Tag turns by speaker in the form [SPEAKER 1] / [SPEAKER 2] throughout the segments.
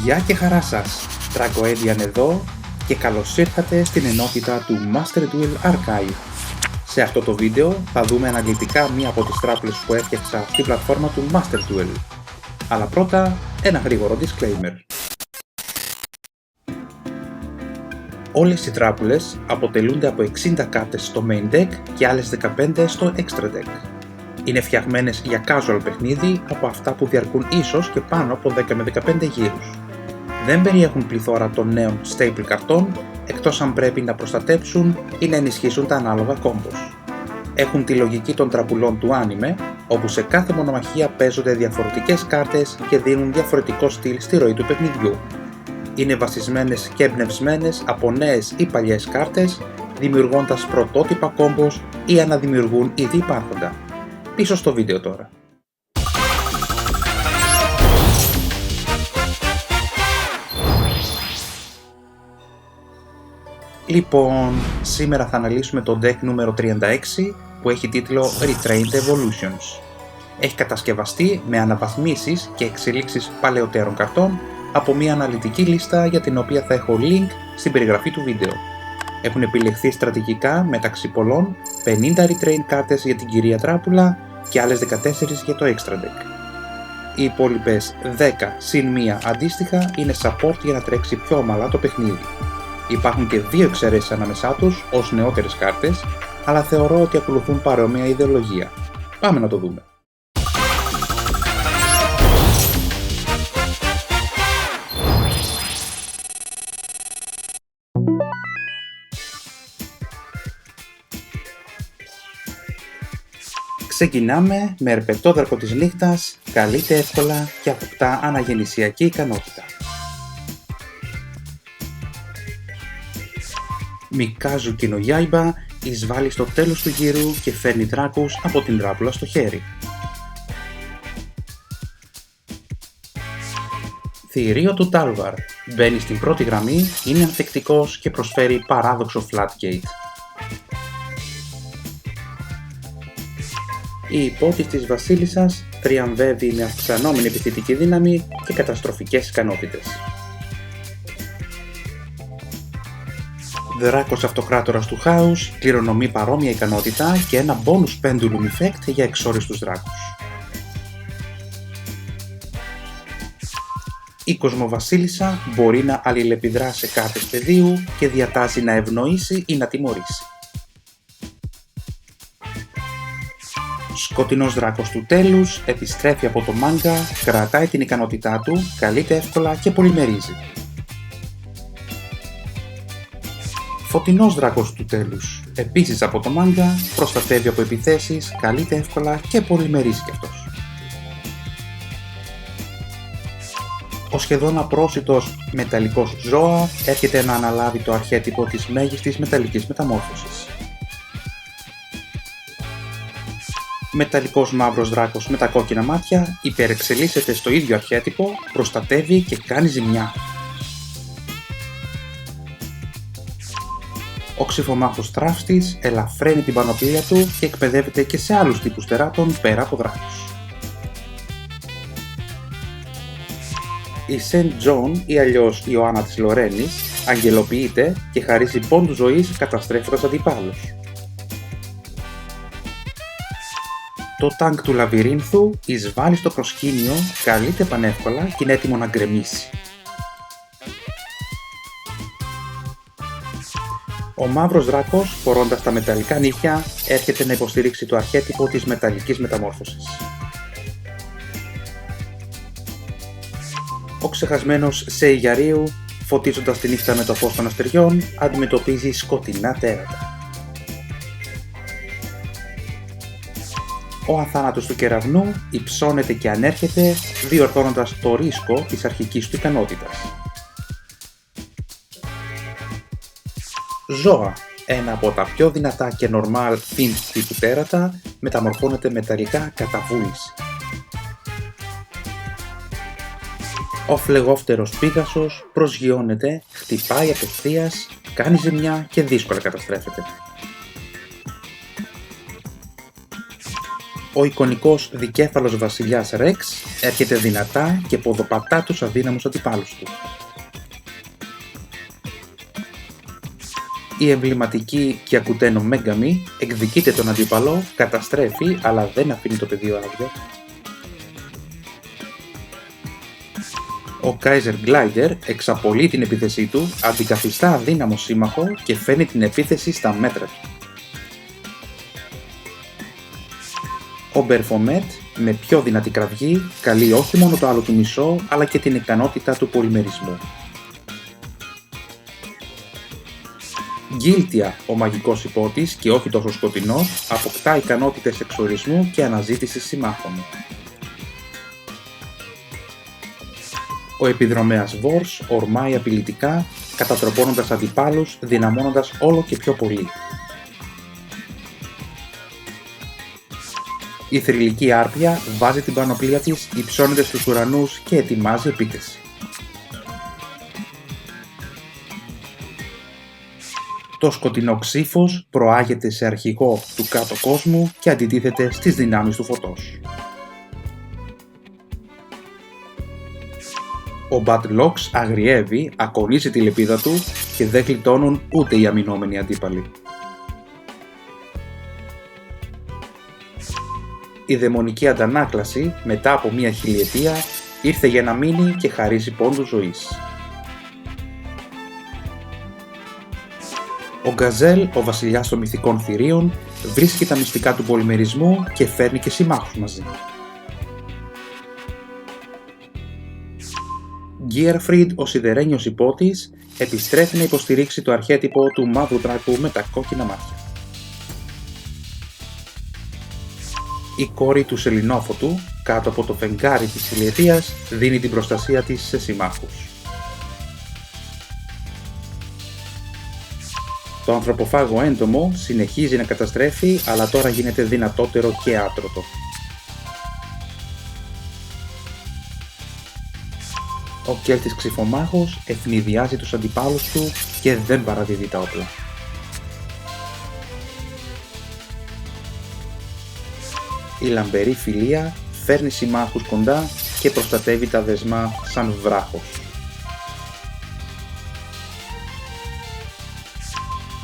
[SPEAKER 1] Γεια και χαρά σας, Dragoedian εδώ και καλώς ήρθατε στην ενότητα του Master Duel Archive. Σε αυτό το βίντεο θα δούμε αναλυτικά μία από τις τράπουλες που έφτιαξα στην πλατφόρμα του Master Duel. Αλλά πρώτα, ένα γρήγορο disclaimer. Όλες οι τράπουλες αποτελούνται από 60 κάρτες στο main deck και άλλες 15 στο extra deck. Είναι φτιαγμένες για casual παιχνίδι από αυτά που διαρκούν ίσως και πάνω από 10 με 15 γύρους. Δεν περιέχουν πληθώρα των νέων staple καρτών, εκτός αν πρέπει να προστατέψουν ή να ενισχύσουν τα ανάλογα combos. Έχουν τη λογική των τραπουλών του anime, όπου σε κάθε μονομαχία παίζονται διαφορετικές κάρτες και δίνουν διαφορετικό στυλ στη ροή του παιχνιδιού. Είναι βασισμένες και εμπνευσμένες από νέες ή παλιές κάρτες, δημιουργώντας πρωτότυπα combos ή αναδημιουργούν ήδη υπάρχοντα. Πίσω στο βίντεο τώρα. Λοιπόν, σήμερα θα αναλύσουμε το deck νούμερο 36 που έχει τίτλο Retrained Evolutions. Έχει κατασκευαστεί με αναβαθμίσεις και εξελίξεις παλαιότερων καρτών από μια αναλυτική λίστα για την οποία θα έχω link στην περιγραφή του βίντεο. Έχουν επιλεχθεί στρατηγικά μεταξύ πολλών 50 retrain κάρτες για την κυρία τράπουλα και άλλες 14 για το extra deck. Οι υπόλοιπες 10 συν 1 αντίστοιχα είναι support για να τρέξει πιο ομαλά το παιχνίδι. Υπάρχουν και 2 εξαιρέσεις ανάμεσά τους ως νεότερες κάρτες, αλλά θεωρώ ότι ακολουθούν παρόμοια ιδεολογία. Πάμε να το δούμε. Ξεκινάμε με ερπετόδρακο της νύχτας, καλείται εύκολα και αποκτά αναγεννησιακή ικανότητα. Μικάζουκι νο Γιάιμπα εισβάλλει στο τέλος του γύρου και φέρνει δράκους από την τράπουλα στο χέρι. Θηρίο του Τάλβαρ μπαίνει στην πρώτη γραμμή, είναι ανθεκτικός και προσφέρει παράδοξο flatgate. Η υπότης της βασίλισσας θριαμβεύει με αυξανόμενη επιθετική δύναμη και καταστροφικές ικανότητες. Δράκος αυτοκράτορας του Χάους κληρονομεί παρόμοια ικανότητα και ένα bonus pendulum effect για εξόριστους δράκους. Η κοσμοβασίλισσα μπορεί να αλληλεπιδράσει σε κάρτες πεδίου και διατάζει να ευνοήσει ή να τιμωρήσει. Σκοτεινός δράκος του τέλους επιστρέφει από το μάγκα, κρατάει την ικανότητά του, καλείται εύκολα και πολυμερίζει. Φωτεινός δράκος του τέλους, επίσης από το μάγκα, προστατεύει από επιθέσεις, καλείται εύκολα και πολυμερίζει κι αυτός. Ο σχεδόν απρόσιτος μεταλλικός Ζώα έρχεται να αναλάβει το αρχέτυπο της μέγιστης μεταλλικής μεταμόρφωσης. Μεταλλικός μαύρος δράκος με τα κόκκινα μάτια υπερεξελίσσεται στο ίδιο αρχέτυπο, προστατεύει και κάνει ζημιά. Ο ξυφομάχος τράφστης ελαφραίνει την πανοπλία του και εκπαιδεύεται και σε άλλους τύπους τεράτων πέρα από δράκους. Η Σεντ Τζον ή αλλιώς Ιωάννα της Λορένης αγγελοποιείται και χαρίζει πόντους ζωής καταστρέφοντας αντιπάλους. Το τάγκ του Λαβυρίνθου εισβάλλει στο προσκήνιο, καλείται πανεύκολα και είναι έτοιμο να γκρεμίσει. Ο μαύρος δράκος, φορώντας τα μεταλλικά νύχια, έρχεται να υποστηρίξει το αρχέτυπο της μεταλλικής μεταμόρφωσης. Ο ξεχασμένος Σεϊγιαρίου, φωτίζοντας τη νύχτα με το φως των αστεριών, αντιμετωπίζει σκοτεινά τέρατα. Ο αθάνατος του κεραυνού υψώνεται και ανέρχεται, διορθώνοντας το ρίσκο της αρχικής του ικανότητας. Ζώα, ένα από τα πιο δυνατά και normal themed τύπου τέρατα, μεταμορφώνεται μεταλλικά κατά βούληση. Ο φλεγόφτερος Πίγασος προσγειώνεται, χτυπάει απευθείας, κάνει ζημιά και δύσκολα καταστρέφεται. Ο εικονικός δικέφαλος βασιλιάς Ρεξ έρχεται δυνατά και ποδοπατά τους αδύναμους αντιπάλους του. Η εμβληματική Κιακουτένο Μέγκαμι εκδικείται τον αντίπαλο, καταστρέφει αλλά δεν αφήνει το πεδίο άδειο. Ο Kaiser Glider εξαπολύει την επίθεσή του, αντικαθιστά αδύναμο σύμμαχο και φέρνει την επίθεση στα μέτρα του. Ο Μπερφομέτ με πιο δυνατή κραυγή καλεί όχι μόνο το άλλο του μισό αλλά και την ικανότητα του πολυμερισμού. Γκίλτια, ο μαγικός υπότης και όχι τόσο σκοτεινός, αποκτά ικανότητες εξορισμού και αναζήτησης συμμάχων. Ο επιδρομέας Βόρς ορμάει απειλητικά, κατατροπώνοντας αντιπάλους, δυναμώνοντας όλο και πιο πολύ. Η θρυλική άρπια βάζει την πανοπλία της, υψώνεται στους ουρανούς και ετοιμάζει επίθεση. Το σκοτεινό ξύφος προάγεται σε αρχηγό του κάτω κόσμου και αντιτίθεται στις δυνάμεις του φωτός. Ο Badlocks αγριεύει, ακονίζει τη λεπίδα του και δεν γλιτώνουν ούτε οι αμυνόμενοι αντίπαλοι. Η δαιμονική αντανάκλαση, μετά από μία χιλιετία, ήρθε για να μείνει και χαρίζει πόντους ζωής. Ο Γκαζέλ, ο βασιλιάς των μυθικών θηρίων, βρίσκει τα μυστικά του πολυμερισμού και φέρνει και συμμάχους μαζί. Γκίερφριντ, ο σιδερένιος υπότης, επιστρέφει να υποστηρίξει το αρχέτυπο του μαύρου δράκου με τα κόκκινα μάτια. Η κόρη του Σεληνόφωτου, κάτω από το φεγγάρι της χιλιετίας, δίνει την προστασία της σε συμμάχους. Το ανθρωποφάγο έντομο συνεχίζει να καταστρέφει, αλλά τώρα γίνεται δυνατότερο και άτρωτο. Ο Κέλτης Ξυφομάχος ευνηδιάζει τους αντιπάλους του και δεν παραδίδει τα όπλα. Η λαμπερή φιλία φέρνει συμμάχους κοντά και προστατεύει τα δεσμά σαν βράχος.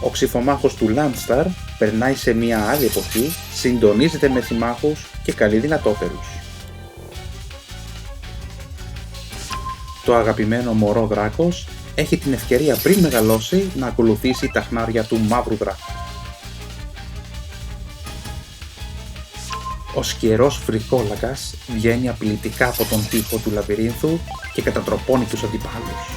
[SPEAKER 1] Ο Ξυφομάχος του Landstar περνάει σε μια άλλη εποχή, συντονίζεται με συμμάχους και καλεί δυνατότερους. Το αγαπημένο μωρό δράκος έχει την ευκαιρία πριν μεγαλώσει να ακολουθήσει τα χνάρια του μαύρου δράκου. Ο σκιερός φρικόλακας βγαίνει απειλητικά από τον τοίχο του λαβυρίνθου και κατατροπώνει τους αντιπάλους.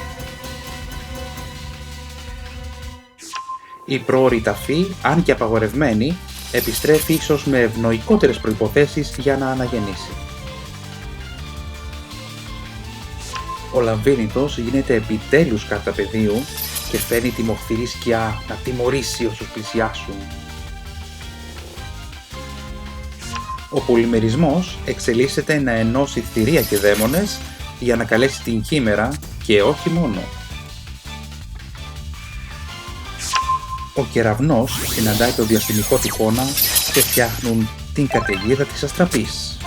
[SPEAKER 1] Η πρόωρη ταφή, αν και απαγορευμένη, επιστρέφει ίσως με ευνοϊκότερες προϋποθέσεις για να αναγεννήσει. Ο Λαβύρινθος γίνεται επιτέλους κάρτα πεδίου και φέρνει τη μοχθηρή σκιά να τιμωρήσει όσους πλησιάσουν. Ο πολυμερισμός εξελίσσεται να ενώσει θηρία και δαίμονες για να καλέσει την Χήμερα και όχι μόνο. Ο Κεραυνός συναντάει το διαστημικό τυχώνα και φτιάχνουν την καταιγίδα της Αστραπής.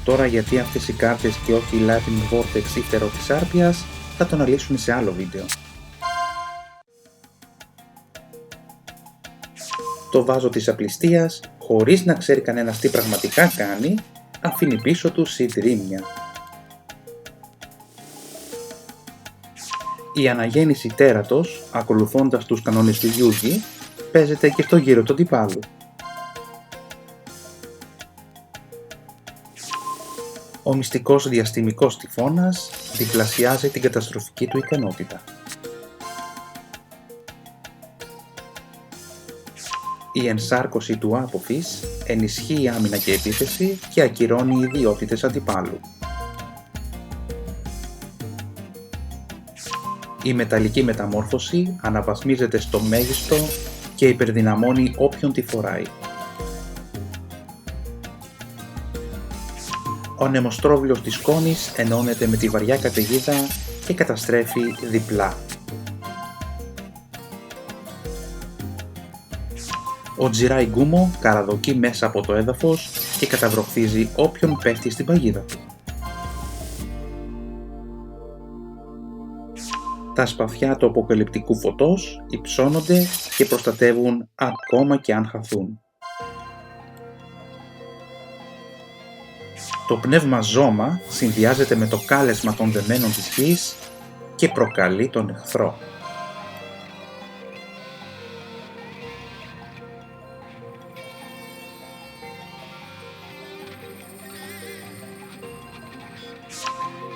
[SPEAKER 1] Τώρα γιατί αυτές οι κάρτες και όχι η Lightning Vortex ή φτερό της Άρπιας θα το αναλύσουμε σε άλλο βίντεο. Το βάζο της απληστίας, χωρίς να ξέρει κανένας τι πραγματικά κάνει, αφήνει πίσω του συντρίμμια. Η αναγέννηση τέρατος, ακολουθώντας τους κανόνες του Γιούγι, παίζεται και στο γύρο του αντιπάλου. Ο μυστικός διαστημικός τυφώνας διπλασιάζει την καταστροφική του ικανότητα. Η ενσάρκωση του άποφης ενισχύει άμυνα και επίθεση και ακυρώνει ιδιότητες αντιπάλου. Η μεταλλική μεταμόρφωση αναβαθμίζεται στο μέγιστο και υπερδυναμώνει όποιον τη φοράει. Ο νεμοστρόβιλος της σκόνης ενώνεται με τη βαριά καταιγίδα και καταστρέφει διπλά. Ο Τζιράι Γκούμο καραδοκεί μέσα από το έδαφος και καταβροχθίζει όποιον πέφτει στην παγίδα του. Τα σπαθιά του αποκαλυπτικού φωτός υψώνονται και προστατεύουν ακόμα και αν χαθούν. Το πνεύμα Ζώμα συνδυάζεται με το κάλεσμα των δεμένων της γης και προκαλεί τον εχθρό.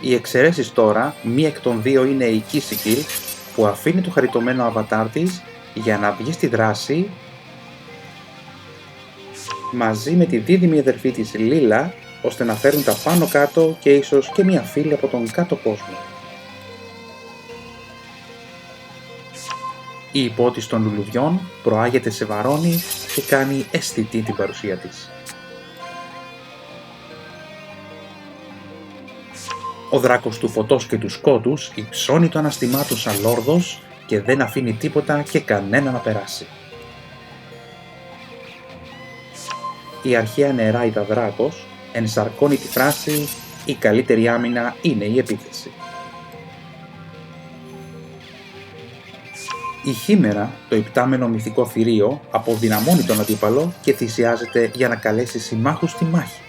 [SPEAKER 1] Οι εξαιρέσεις τώρα, μία εκ των δύο είναι η Κίσικιλ, που αφήνει το χαριτωμένο αβατάρ της για να βγει στη δράση μαζί με τη δίδυμη αδερφή της Λίλα, ώστε να φέρουν τα πάνω κάτω και ίσως και μία φίλη από τον κάτω κόσμο. Η υπότης των λουλουδιών προάγεται σε βαρώνει και κάνει αισθητή την παρουσία της. Ο δράκος του φωτός και του σκότους υψώνει το αναστημά του σαν λόρδος και δεν αφήνει τίποτα και κανένα να περάσει. Η αρχαία νεράιδα δράκος ενσαρκώνει τη φράση «Η καλύτερη άμυνα είναι η επίθεση». Η Χήμερα, το υπτάμενο μυθικό θηρίο, αποδυναμώνει τον αντίπαλο και θυσιάζεται για να καλέσει συμμάχους στη μάχη.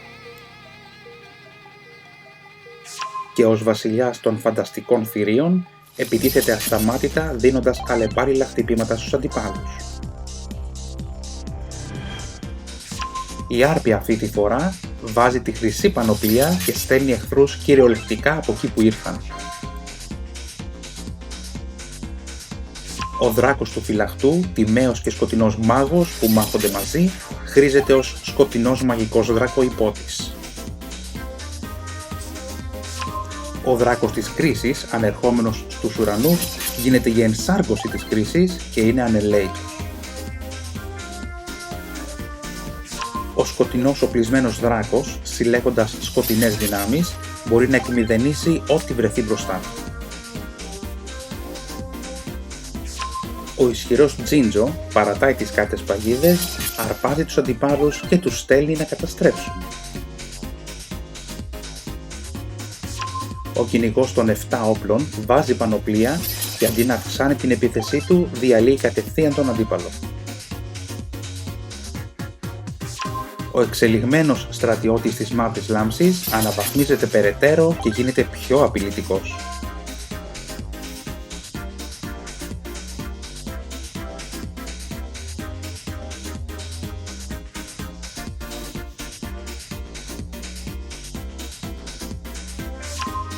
[SPEAKER 1] Και ως βασιλιάς των φανταστικών θηρίων επιτίθεται ασταμάτητα δίνοντας αλλεπάλληλα χτυπήματα στους αντιπάλους. Η Άρπια αυτή τη φορά βάζει τη χρυσή πανοπλία και στέλνει εχθρούς κυριολεκτικά από εκεί που ήρθαν. Ο δράκος του φυλαχτού, τιμαίος και σκοτεινός μάγος που μάχονται μαζί, χρήζεται ως σκοτεινός μαγικός δρακοϊπότης. Ο δράκος της κρίσης, ανερχόμενος στους ουρανούς, γίνεται η ενσάρκωση της κρίσης και είναι ανελαίητος. Ο σκοτεινός οπλισμένος δράκος, συλλέγοντας σκοτεινές δυνάμεις, μπορεί να εκμηδενήσει ό,τι βρεθεί μπροστά του. Ο ισχυρός Τζίντζο παρατάει τις κάτες παγίδες, αρπάζει τους αντιπάλους και τους στέλνει να καταστρέψουν. Ο κυνηγός των 7 όπλων βάζει πανοπλία και αντί να αυξάνει την επίθεσή του, διαλύει κατευθείαν τον αντίπαλο. Ο εξελιγμένος στρατιώτης της Μαύρης Λάμψης αναβαθμίζεται περαιτέρω και γίνεται πιο απειλητικός.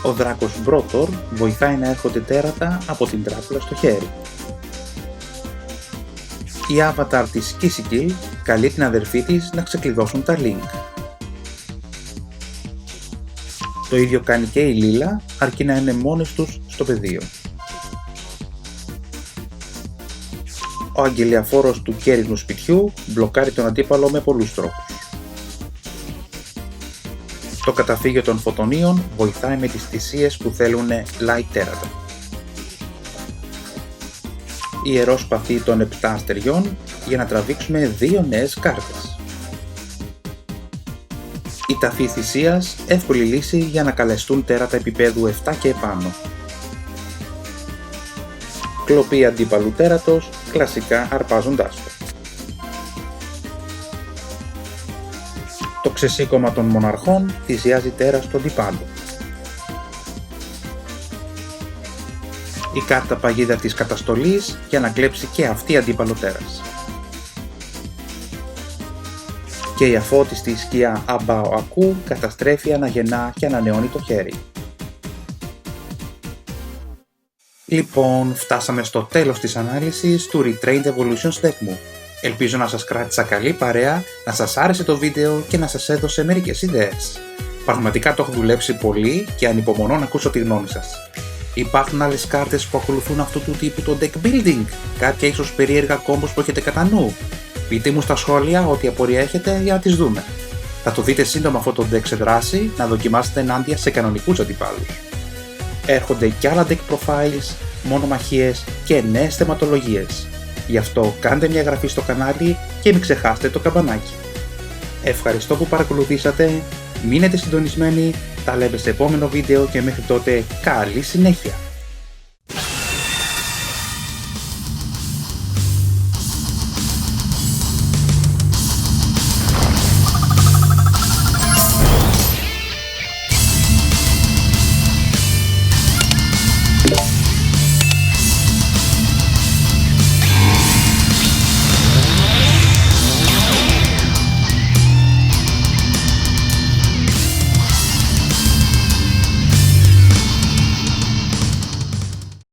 [SPEAKER 1] Ο δράκος Μπρότορ βοηθάει να έρχονται τέρατα από την τράπουλα στο χέρι. Η άβαταρ της Κίσικιλ καλεί την αδερφή της να ξεκλειδώσουν τα Link. Το ίδιο κάνει και η Λίλα, αρκεί να είναι μόνες τους στο πεδίο. Ο αγγελιαφόρος του κέρινου σπιτιού μπλοκάρει τον αντίπαλο με πολλούς τρόπους. Το καταφύγιο των φωτονίων βοηθάει με τις θυσίες που θέλουν light τέρατα. Η ιερό σπαθί των 7 αστεριών για να τραβήξουμε 2 νέες κάρτες. Η ταφή θυσίας, εύκολη λύση για να καλεστούν τέρατα επίπεδου 7 και επάνω. Κλοπή αντίπαλου τέρατος, κλασικά αρπάζοντάς το. Το ξεσήκωμα των μοναρχών θυσιάζει τέρα στον αντιπάλο. Η κάρτα παγίδα της καταστολής για να κλέψει και αυτή αντίπαλο τέρας. Και η αφώτιστη σκιά Αμπάο Ακού καταστρέφει, αναγεννά και ανανεώνει το χέρι. Λοιπόν, φτάσαμε στο τέλος της ανάλυσης του Retrained Evolutions deck μου. Ελπίζω να σας κράτησα καλή παρέα, να σας άρεσε το βίντεο και να σας έδωσε μερικές ιδέες. Πραγματικά το έχω δουλέψει πολύ και ανυπομονώ να ακούσω τη γνώμη σας. Υπάρχουν άλλες κάρτες που ακολουθούν αυτού του τύπου το deck building, κάποια ίσως περίεργα combos που έχετε κατά νου? Πείτε μου στα σχόλια ό,τι απορία έχετε για να τις δούμε. Θα το δείτε σύντομα αυτό το deck σε δράση, να δοκιμάσετε ενάντια σε κανονικούς αντιπάλους. Έρχονται κι άλλα deck profiles, μονομαχίες και νέες θεματολογίες. Γι' αυτό κάντε μια εγγραφή στο κανάλι και μην ξεχάσετε το καμπανάκι. Ευχαριστώ που παρακολουθήσατε, μείνετε συντονισμένοι, τα λέμε σε επόμενο βίντεο και μέχρι τότε καλή συνέχεια!